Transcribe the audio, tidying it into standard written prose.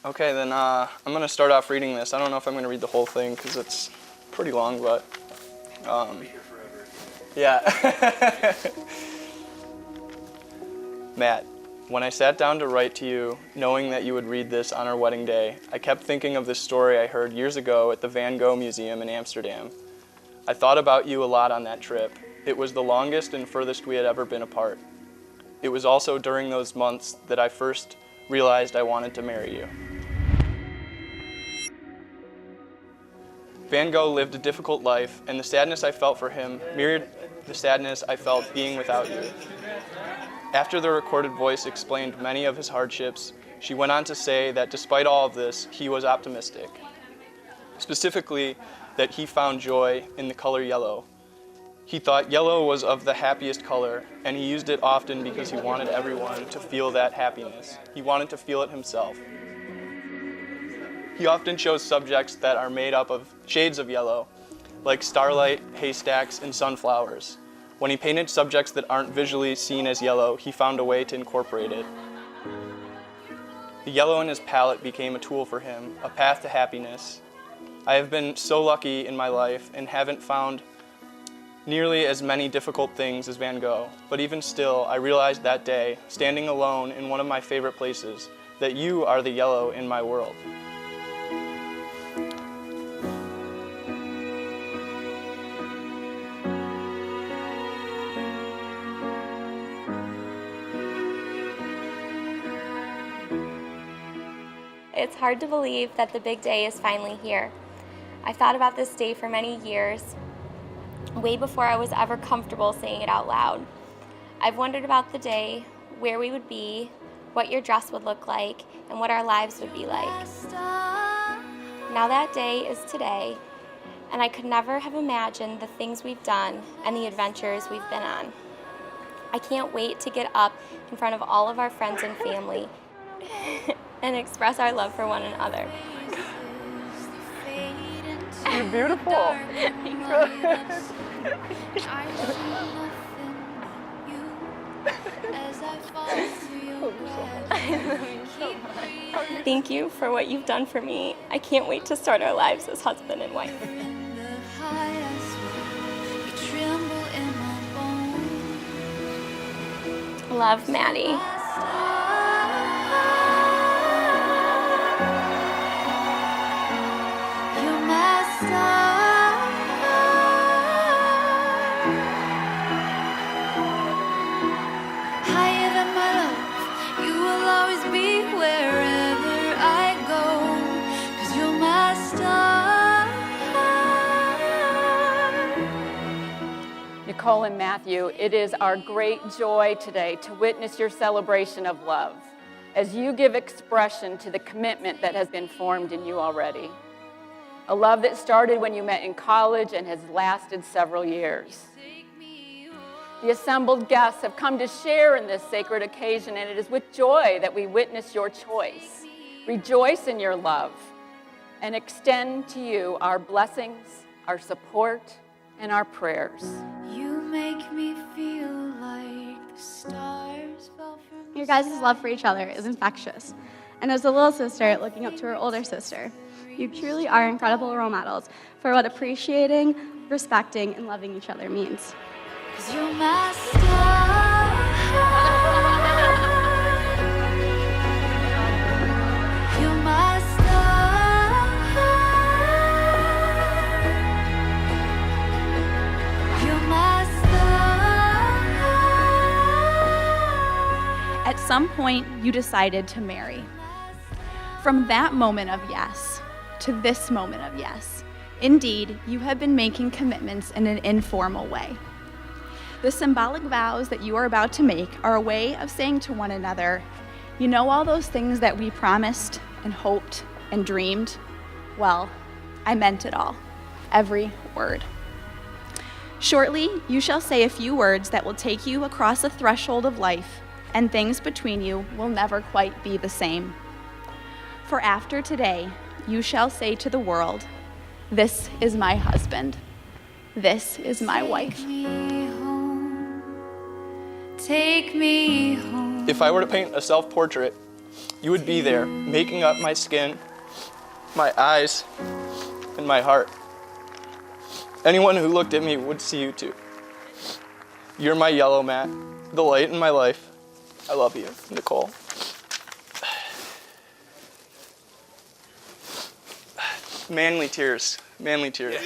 Okay, then I'm going to start off reading this. I don't know if I'm going to read the whole thing because it's pretty long, but I'll be here forever. yeah. Matt, when I sat down to write to you, knowing that you would read this on our wedding day, I kept thinking of this story I heard years ago at the Van Gogh Museum in Amsterdam. I thought about you a lot on that trip. It was the longest and furthest we had ever been apart. It was also during those months that I first realized I wanted to marry you. Van Gogh lived a difficult life, and the sadness I felt for him mirrored the sadness I felt being without you. After the recorded voice explained many of his hardships, she went on to say that despite all of this, he was optimistic. Specifically, that he found joy in the color yellow. He thought yellow was of the happiest color, and he used it often because he wanted everyone to feel that happiness. He wanted to feel it himself. He often chose subjects that are made up of shades of yellow, like starlight, haystacks, and sunflowers. When he painted subjects that aren't visually seen as yellow, he found a way to incorporate it. The yellow in his palette became a tool for him, a path to happiness. I have been so lucky in my life and haven't found nearly as many difficult things as Van Gogh, but even still, I realized that day, standing alone in one of my favorite places, that you are the yellow in my world. It's hard to believe that the big day is finally here. I've thought about this day for many years, way before I was ever comfortable saying it out loud. I've wondered about the day, where we would be, what your dress would look like, and what our lives would be like. Now that day is today, and I could never have imagined the things we've done and the adventures we've been on. I can't wait to get up in front of all of our friends and family and express our love for one another. You're beautiful. Thank you for what you've done for me. I can't wait to start our lives as husband and wife. Love, Maddie. Nicole and Matthew, it is our great joy today to witness your celebration of love as you give expression to the commitment that has been formed in you already. A love that started when you met in college and has lasted several years. The assembled guests have come to share in this sacred occasion, and it is with joy that we witness your choice. Rejoice in your love and extend to you our blessings, our support, and our prayers. You make me feel like the stars fell from Your guys' love for each other is infectious. And as a little sister looking up to her older sister, you truly are incredible role models for what appreciating, respecting, and loving each other means. 'Cause you're my star. You're my star. You're my star. At some point, you decided to marry. From that moment of yes to this moment of yes, indeed, you have been making commitments in an informal way. The symbolic vows that you are about to make are a way of saying to one another, you know all those things that we promised and hoped and dreamed? Well, I meant it all, every word. Shortly, you shall say a few words that will take you across the threshold of life, and things between you will never quite be the same. For after today, you shall say to the world, this is my husband. This is my wife. Take me home. If I were to paint a self-portrait, You would be there, making up my skin, my eyes, and my heart. Anyone who looked at me would see you too. You're my yellow, Matt, the light in my life. I love you, Nicole. Manly tears, manly tears.